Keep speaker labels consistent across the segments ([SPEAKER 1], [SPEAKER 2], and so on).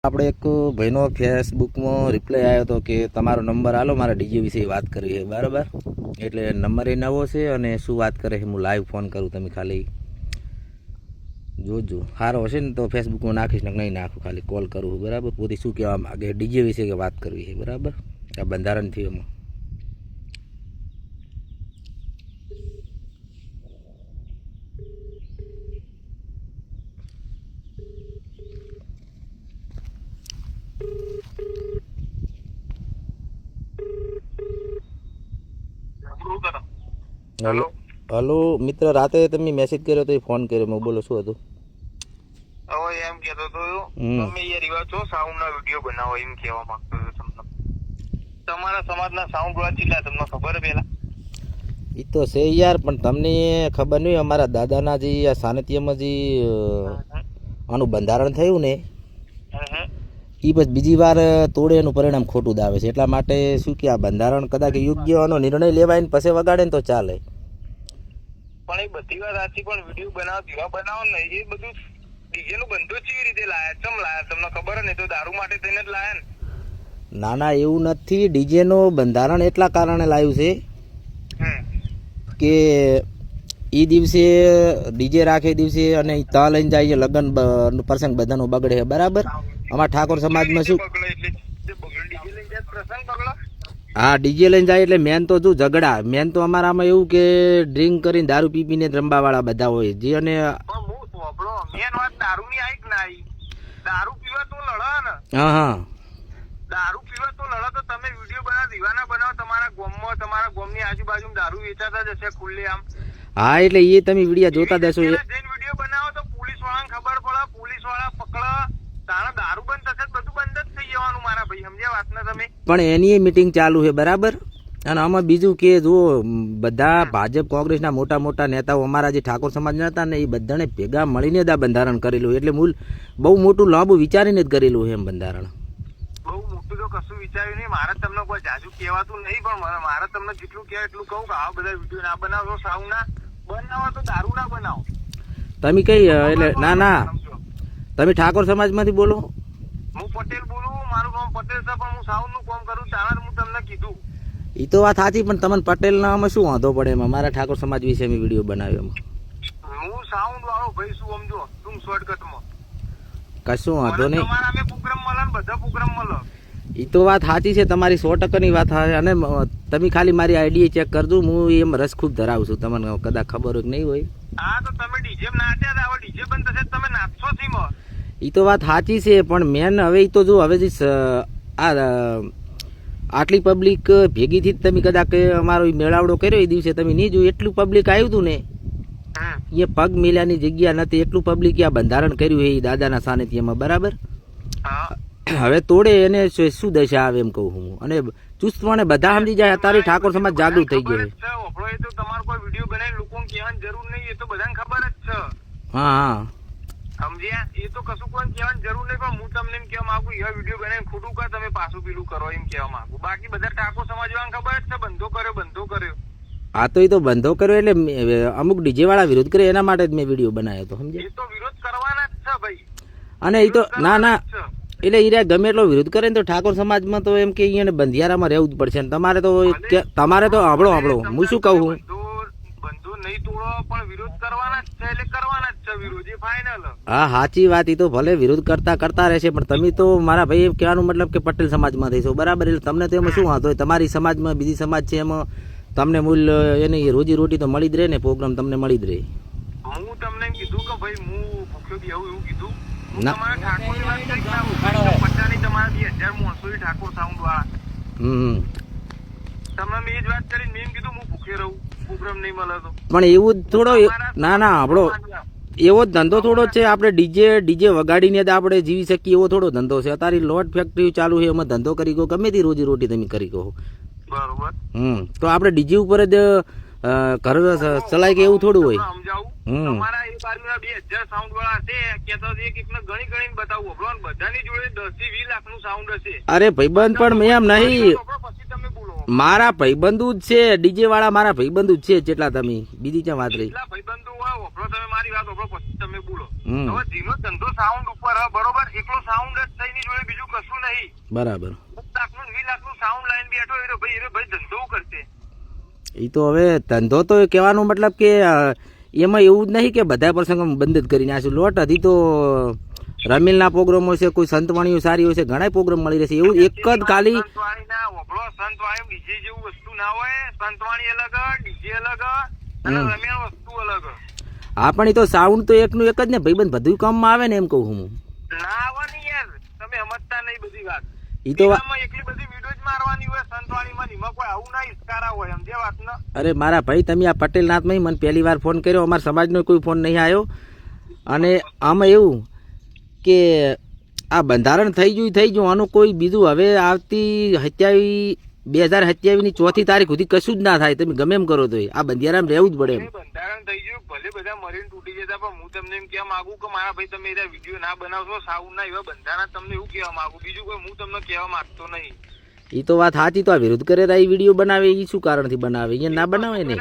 [SPEAKER 1] આપણે એક ભાઈનો ફેસબુકમાં રિપ્લાય આવ્યો હતો કે તમારો નંબર આલો, મારે ડીજે વિશે વાત કરવી છે. બરાબર, એટલે નંબર એ નવો છે અને શું વાત કરે છે હું લાઈવ ફોન કરું, તમે ખાલી જોજો. સારો હશે ને તો ફેસબુકમાં નાખીશ, ને નહીં નાખું, ખાલી કોલ કરું. બરાબર, પોતે શું કહેવા માગે ડીજે વિશે કે વાત કરવી છે. બરાબર, આ બંધારણથી એમાં હેલો હલો મિત્ર, રાતે તમે મેસેજ કર્યો તો ફોન કર્યો, મેં બોલો શું હતું?
[SPEAKER 2] હવે એમ કહેતો તો તમે યાર એવા છો સાઉન્ડ ના વિડીયો બનાવો એમ કહેવા માંગતો હતો તમને. તમારા સમાજના સાઉન્ડ વાળા કેટલા તમને ખબર પેલા?
[SPEAKER 1] એ તો છે યાર, પણ તમને ખબર નહીં, અમારા દાદાના જે આ સાનિધ્યમાં જે આનું બંધારણ થયું ને એ બસ બીજી વાર તોડે એનું પરિણામ ખોટું જ આવે છે. એટલા માટે શું કે આ બંધારણ કદાચ યોગ્ય આનો નિર્ણય લેવાય ને પછી વગાડે ને તો ચાલે.
[SPEAKER 2] પણ એ બધી વાત સાચી, પણ વિડીયો બનાવો જેવા બનાવો ને એ બધું ડીજે નું બંધો કેવી રીતે લાયા, ચમ લાયા તમને ખબર ને? તો દારૂ માટે થઈને જ લાયા ને?
[SPEAKER 1] ના ના, એવું નથી. ડીજે નું બંધારણ એટલા કારણે લાવ્યું છે કે એ દિવસે ડીજે રાખે દિવસે અને તા લઈને જાય લગ્ન પ્રસંગ બધાનો બગડે છે. બરાબર, અમારા ઠાકોર સમાજમાં શું, હા ડીજે લઈને જાય એટલે મેન તો શું ઝઘડા, મેન તો અમારામાં એવું કે ડ્રિંક કરીને દારૂ પી પીને રમવા વાળા બધા હોય જે. અને
[SPEAKER 2] દારૂ પીવા તો લડો ને,
[SPEAKER 1] હા હા,
[SPEAKER 2] દારૂ પીવા તો લડો તો તમે વિડીયો બનાવો, દીવાના બનાવો. તમારા ગામમાં, તમારા ગામની આજુબાજુ દારૂ વેચાતા જ હશે ખુલ્લે આમ.
[SPEAKER 1] હા, એટલે એ તમે વિડીયો જોતા દેશો.
[SPEAKER 2] વિડીયો બનાવો તો પોલીસ વાળાને ખબર પડે, પોલીસ વાળા પકડે, તારા દારૂ બંધ થશે, બધું બંધ જ થઈ જવાનું મારા ભાઈ. સમજ્યા વાત ને તમે?
[SPEAKER 1] પણ એની મીટિંગ ચાલુ છે. બરાબર, અને આમાં બીજું કે જો બધા ભાજપ કોંગ્રેસના મોટા મોટા નેતાઓ અમારા જે ઠાકોર સમાજના હતા ને એ બધાને ભેગા મળીને જ આ બંધારણ કરેલું. એટલે મૂળ બહુ મોટું લાંબુ વિચારીને જ કરેલું છે એમ બંધારણ.
[SPEAKER 2] બહુ મોટું તો કશું વિચાર્યું નહીં. મારે તમને કોઈ જાજુ કહેવાતું નહીં, પણ મારે તમને જેટલું કહેવાય એટલું કહું કે આ બધા વિડીયો ના બનાવો, સાઉન્ડ ના બનાવો, તો દારૂ ના બનાવો.
[SPEAKER 1] તમે કઈ એટલે ના ના, તમે ઠાકોર સમાજમાંથી બોલો?
[SPEAKER 2] હું પટેલ બોલું, મારું નામ પટેલ છે, પણ હું સાઉન્ડ નું કામ કરું. તારા હું તમને કીધું
[SPEAKER 1] એ તો વાત સાચી, પણ તમને પટેલ ના આમાં શું વાંધો પડે? એમાં મારા ઠાકોર સમાજ વિશે મેં વિડીયો બનાવ્યો. એમાં
[SPEAKER 2] હું સાઉન્ડ વાળો ભાઈ શું સમજો તું શોર્ટકટમાં
[SPEAKER 1] કશું વાંધો નહીં.
[SPEAKER 2] તમારા અમે પ્રોગ્રામ મળે ને બધા પ્રોગ્રામ મળે.
[SPEAKER 1] એ તો વાત સાચી છે તમારી, 100%ની વાત છે. અને તમે ખાલી મારી આઈડી ચેક કરજો, હું એમ રસ ખૂબ ધરાવું છું. તમને કદાચ ખબર હોય કે નહીં હોય.
[SPEAKER 2] હા, તો તમે ડીજે નાચ્યા હતા, હવે ડીજે બંધ થશે તમે નાચશો સીમાં.
[SPEAKER 1] એ તો વાત સાચી છે, પણ મેન હવે એ તો જો હવે જે આ આટલી પબ્લિક ભેગીથી જ તમે કદાચ અમારો મેળાવડો કર્યો એ દિવસે તમે નહીં જોયું, એટલું પબ્લિક આવ્યું હતું ને એ પગ મેલ્યાની જગ્યા નથી. એટલું પબ્લિક આ બંધારણ કર્યું એ દાદાના સાનિધ્યમાં. બરાબર, હવે તોડે એને શું દશા આવે એમ કહું હું. અને ચુસ્તપણે બધા સમજી જાય, અત્યારે ઠાકોર સમાજ જાગૃત થઈ ગયો છે.
[SPEAKER 2] તમારો કોઈ વિડીયો બનાવી લોકોને કહેવાની જરૂર નહીં, એ તો બધાને ખબર જ છે.
[SPEAKER 1] હા હા,
[SPEAKER 2] સમજ્યા? એ તો કશું કોઈ કહેવાની જરૂર નહીં, પણ હું તમને એમ કહેવા માંગુ એ વિડીયો બનાવીને ખોટું કર, તમે પાછું પીલું કરો એમ કહેવા માંગુ. બાકી બધા ઠાકોર સમાજ વાળાને ખબર જ છે બંધો કર્યો, બંધો કર્યો.
[SPEAKER 1] હા, તો એ તો બંધો કર્યો એટલે અમુક ડીજે વાળા વિરોધ કરે એના માટે જ મેં વિડીયો બનાવ્યો હતો. સમજે?
[SPEAKER 2] એ તો વિરોધ કરવાના જ છે ભાઈ.
[SPEAKER 1] અને એ તો ના ના, એટલે એ ગમે એટલો વિરોધ કરે ને તો ઠાકોર સમાજમાં તો એમ કે અહીંયા બંધિયારામાં રહેવું જ પડશે. તમારે તો સાંભળો હું શું કહું છું,
[SPEAKER 2] બંધો નહીં તોડો પણ વિરોધ કરવાના જ છે, એટલે કરવાના જ છે વિરોધ, એ ફાઇનલ.
[SPEAKER 1] હા સાચી વાત, એ તો ભલે વિરોધ કરતા રહેશે, પણ તમે તો મારા ભાઈ એમ કહેવાનું મતલબ કે પટેલ સમાજમાં થઈશો. બરાબર, એટલે તમને તો એમાં શું વાંધો હોય? તમારી સમાજમાં બીજી સમાજ છે એમાં તમને મૂલ્ય એની રોજી રોટી તો મળી જ રહે ને, પ્રોગ્રામ તમને મળી જ રહે.
[SPEAKER 2] હું તમને એમ કીધું કે ભાઈ હું ભૂખ્યો બી એવું કીધું. તમારા ઠાકોરની વાત કરી, પચાની તમારા 2000 માણસો ઠાકોર સાઉન્ડ વાળા. તમે મેં એ જ વાત કરી, મેં એમ કીધું હું ભૂખે રહું, પ્રોગ્રામ નહીં મળે તો.
[SPEAKER 1] પણ એવું જ થોડો, ના ના આપણો એવો જ ધંધો થોડો છે. આપણે ડીજે વગાડીને જ આપણે જીવી શકીએ એવો થોડો ધંધો છે. અત્યારે લોટ ફેક્ટરી ચાલુ છે, એમાં ધંધો કરી કહો, ગમે તે રોજી રોટી તમે કરી કહો.
[SPEAKER 2] બરોબર.
[SPEAKER 1] તો આપણે ડીજે ઉપર જ ઘર ચલાય કે એવું થોડું હોય.
[SPEAKER 2] તમારા એ બાજુના 2000 સાઉન્ડ વાળા છે, કેતો એક એકને ગણી ગણીને બતાવું. બધાની જોડે 10 થી 20 લાખનું સાઉન્ડ હશે.
[SPEAKER 1] અરે ભાઈબંધ, પણ એમ નહીં, મારા ભાઈબંધુ જ છે ડીજે વાળા, મારા ભાઈબંધુ જ છે. જેટલા તમે બીજી ક્યાં વાત રહી?
[SPEAKER 2] ભાઈબંધુ હોય, તમે મારી વાત પછી તમે બોલો. હવે ધીનો ધંધો સાઉન્ડ ઉપર બરોબર, એકલો સાઉન્ડ જ થઈને જોડે ભાઈ
[SPEAKER 1] બરાબર.
[SPEAKER 2] 10 લાખનું 20 લાખનું સાઉન્ડ લાઈન બેઠો એ ભાઈ ધંધો કરશે.
[SPEAKER 1] એ તો હવે ધંધો તો કહેવાનો મતલબ કે એમાં એવું જ નહીં કે બધા પ્રસંગો બંધ જ કરી નાખ્યું. લોટ હજી તો રમીલના પ્રોગ્રામો છે, કોઈ સંતવાણીઓ સારી હોય છે, ઘણા પ્રોગ્રામ મળી રહેશે. એવું એક જ ખાલી
[SPEAKER 2] સંતવાણીના ઓભળો, સંતવાણી ડીજે જેવું વસ્તુ ના હોય. સંતવાણી અલગ, ડીજે અલગ અને રમેણ વસ્તુ અલગ.
[SPEAKER 1] હા, પણ એ તો સાઉન્ડ તો એકનું એક જ ને ભાઈબંધ, બધું કામમાં આવે ને એમ કહું હું.
[SPEAKER 2] ના આવે ને યાર, તમે સમજતા નહીં બધી વાત.
[SPEAKER 1] એ તો
[SPEAKER 2] એટલી બધી વિડીયો જ મારવાની હોય સંતવાણીમાં, એમાં કોઈ આવું ના ઇસ્કારા હોય, સમજે વાત ને?
[SPEAKER 1] અરે મારા ભાઈ, તમે આ પટેલ નાથમાં મને પહેલી વાર ફોન કર્યો, અમારા સમાજનો કોઈ ફોન નહીં આવ્યો. અને આમાં એવું કે આ બંધારણ થઈ ગયું આનું કોઈ બીજું હવે આવતી 2027ની 4મી તારીખ સુધી કશું જ ના થાય. તમે ગમે એમ કરો તો આ બંધારણ રહેવું જ પડે એમ.
[SPEAKER 2] બંધારણ થઈ ગયું, ભલે બધા મરીને તૂટી જતા, પણ હું તમને એમ કહેવા માંગુ કે મારા ભાઈ તમે એના વિડીયો ના બનાવશો, સાઉન્ડ ના એવા બંધારણ તમને એવું કહેવા માંગુ. બીજું કોઈ હું તમને કહેવા માંગતો નહીં.
[SPEAKER 1] એ તો વાત સાચી. તો આ વિરોધ કરે એ વિડીયો બનાવે એ શું કારણથી બનાવે? અહીંયા ના બનાવે ને.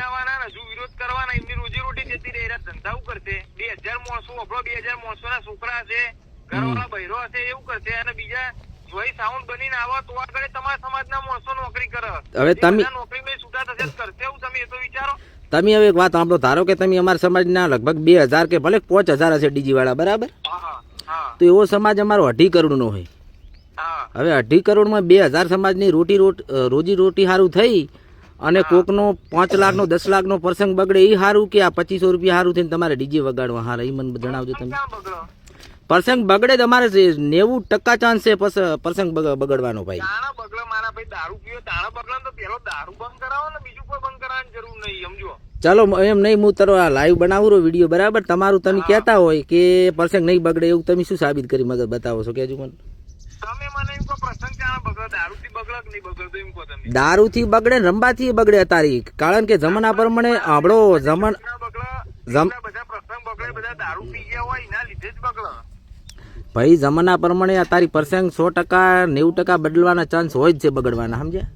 [SPEAKER 2] હજુ વિરોધ કરવાના, એમની રોજી રોટી જતી રહે, ધંધાઓ કરશે. 2000 માણસો આપણો 2000 માણસો ના છોકરા છે, ઘરવાળા બૈરો હશે, એવું કરશે. અને બીજા જોઈ સાઉન્ડ બનીને આવો તો આગળ તમારા સમાજના માણસો નોકરી કરે.
[SPEAKER 1] હવે તમે
[SPEAKER 2] નોકરી માં છૂટા થશે કરશે એવું તમે એ તો વિચારો.
[SPEAKER 1] તમે હવે એક વાત સાંભળો. ધારો કે તમે અમારા સમાજના લગભગ 2000 કે ભલે 5000 હશે ડીજી વાળા, બરાબર? તો એવો સમાજ અમારો 2.5 કરોડનો હોય. હવે 2.5 કરોડમાં 2000 સમાજની રોજી રોટી સારું થઈ અને કોકનો 5 લાખનો 10 લાખનો પ્રસંગ બગડે એ સારું કે આ 2500 રૂપિયા સારું થઈને તમારે ડીજે વગાડવા હારા? એ મને જણાવજો તમે. પ્રસંગ બગડે તમારે 90% ચાન્સ છે પ્રસંગ બગડવાનો ભાઈ.
[SPEAKER 2] તાણા બગડે મારા ભાઈ, દારૂ પીવો તાણા બગડે તો પેલો દારૂ બંધ કરાવો ને, બીજું કોઈ બંધ કરાવવાની જરૂર નહીં, સમજો?
[SPEAKER 1] ચલો એમ નહીં, હું તારો આ લાઈવ બનાવું રહ્યો વિડીયો, બરાબર? તમારું તમે કહેતા હોય કે પ્રસંગ નહીં બગડે એવું તમે શું સાબિત કરી મગર બતાવો છો? કેજો મને.
[SPEAKER 2] તમે મને એમ કહો પ્રસંગ ક્યાં બગડે, દારૂથી બગડે કે નહીં બગડે એમ કહો તમે.
[SPEAKER 1] દારૂથી બગડે, રંબાથી બગડે અત્યારે. કારણ કે જમાના પ્રમાણે આપણો બધા પ્રસંગ બગડે, બધા દારૂ પી ગયા હોય એના લીધે જ બગડે ભાઈ. જમાના પ્રમાણે અત્યારે પ્રસંગ 100% 90% બદલવાના ચાન્સ હોય જ છે બગડવાના, સમજ્યા?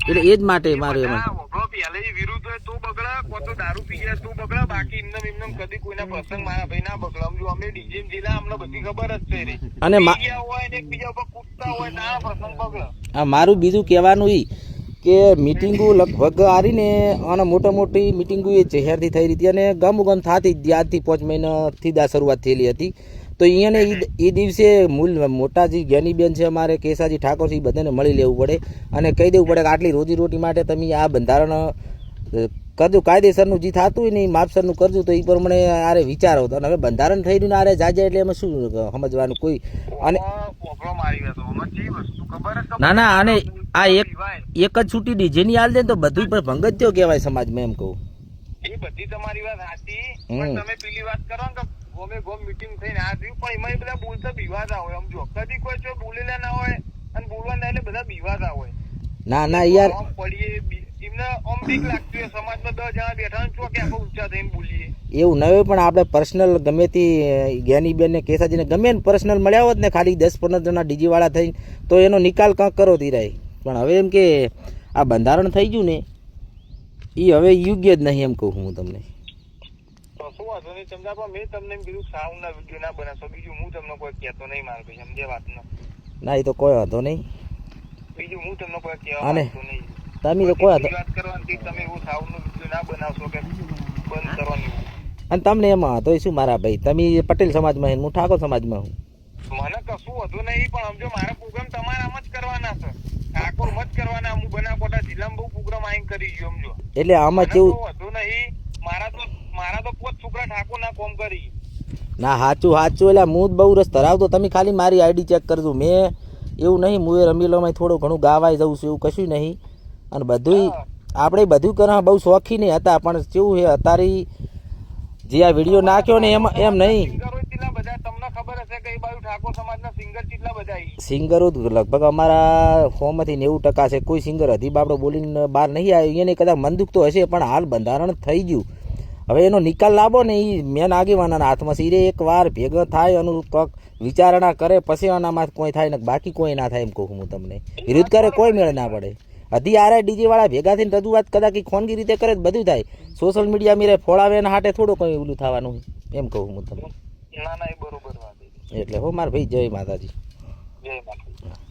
[SPEAKER 1] એટલે એ જ માટે મારે પહેલે વિરુદ્ધ હોય તો બગડે, તો દારૂ પી જાય તો બગડે. બાકી એમને કદી કોઈના પ્રસંગ મારા ભાઈ ના બગડે, સમજો? અમે ડીજે જિલ્લા અમને બધી ખબર જ છે. અને હોય ને એકબીજા ઉપર કૂદતા હોય ના પ્રસંગ બગડે. હા, મારું બીજું કહેવાનું ઈ કે મિટિંગો લગભગ આરીને અને મોટી મિટિંગો એ શહેરથી થઈ રહી હતી અને ગમ થતી આજથી 5 મહિનાથી શરૂઆત થયેલી હતી. તો અહીંયાને એ દિવસે મોટા જે જ્ઞાનીબેન છે અમારે, કેસાજી ઠાકોર છે, એ બધાને મળી લેવું પડે અને કહી દેવું પડે કે આટલી રોજી રોટી માટે તમે આ બંધારણ કરજો, કાયદેસરનું જે થતું હોય ને એ માપસરનું કરજો. તો એ પ્રમાણે આરે વિચારો હતો. અને હવે બંધારણ થઈ રહ્યું ને આરે જાજે એટલે એમાં શું સમજવાનું કોઈ? અને ના અને આ એક જ છૂટી ડીજેની હાલ દે તો બધું પર ભંગ જ થયો કહેવાય સમાજમાં, એમ કહું. એ બધી તમારી વાત સાચી, પણ તમે પેલી વાત કરો ને ગોમે ગોમ મીટિંગ થઈને આ થયું, પણ એમાં બધા બોલતા બીવાતા હોય, સમજો? કદી કોઈ જો બોલેલા ના હોય અને બોલવા ના એટલે બધા બીવાતા હોય. ના યાર, પડીએ એમને આમ બીક લાગતી હોય સમાજમાં 10 જણા બેઠા છો કે આખો ઊંચા થઈને બોલીએ એવું ન હોય. પણ આપણે પર્સનલ ગમે તે જ્ઞાનીબેન ને કેસાજીને ગમે પર્સનલ મળ્યા હોત ને ખાલી 10-15 જણા ડીજી વાળા થઈને તો એનો નિકાલ કાંક કરો તીરાય. પણ હવે એમ કે આ બંધારણ થઈ ગયું ને એ હવે યોગ્ય જ નહીં, એમ કહું હું તમને. શું વાંધો નહીં, સમજા? પણ મેં તમને એમ કીધું સાઉન્ડ ના વિડીયો ના બનાવશો, બીજું હું તમને કોઈ કહેતો નહીં મારે ભાઈ, સમજે વાત? ના, એ તો કોઈ વાંધો નહીં, બીજું હું તમને કોઈ કહેવા માંગતો નહીં. તમે તો કોઈ વાત કરવાની, તમે એવું સાઉન્ડ નો વિડીયો ના બનાવશો કે બંધ કરવાની. અને તમને એમાં હતો શું મારા ભાઈ? તમે પટેલ સમાજમાં હું ઠાકોર સમાજમાં હું. મને કશું વધુ નહીં, પણ સમજો મારા પ્રોગ્રામ તમારા આમ જ કરવાના છે, ઠાકોર મત કરવાના. હું બનાસકાંઠા જિલ્લામાં બહુ પ્રોગ્રામ આઈન કરી ગયો, સમજો? એટલે આમાં કેવું વધુ નહીં, મારા તો 5 છોકરા ઠાકોર ના કોમ કરી. ના, સાચું એટલે હું બહુ રસ ધરાવતો. તમે ખાલી મારી આઈડી ચેક કરજો. મેં એવું નહીં, હું એ રમીલોમાં થોડું ઘણું ગાવાઈ જઉં છું, એવું કશું નહીં. અને બધું આપણે બધું કરવા બહુ શોખી નહીં હતા, પણ કેવું છે અત્યારે જે આ વિડીયો નાખ્યો ને એમાં એમ નહીં. તમને ખબર હશે કે એ બાજુ ઠાકોર સમાજના સિંગર કેટલા બધા સિંગરો લગભગ અમારા 100માંથી 90% છે. કોઈ સિંગર હજી બાપડો બોલીને બહાર નહીં આવ્યો. એને કદાચ મન દુખ તો હશે, પણ હાલ બંધારણ થઈ ગયું. હવે એનો નિકાલ લાવો ને એ મેન આગેવાના હાથમાં છે. એક વાર ભેગા થાય અને કોઈક વિચારણા કરે પછી આનામાં કોઈ થાય ને, બાકી કોઈ ના થાય, એમ કહું હું તમને. વિરોધ કરે કોઈ મેળ ના પડે. હજી આરે ડીજે વાળા ભેગા થઈને રજૂઆત કદાચ ખોનગી રીતે કરે બધું થાય. સોશિયલ મીડિયા મીરે ફોડાવે એના હાટે થોડું કંઈ ઓલું થવાનું, એમ કહું હું તમને. ના, એ બરોબર વાત. એટલે હો માર ભાઈ, જય માતાજી. જય માતાજી.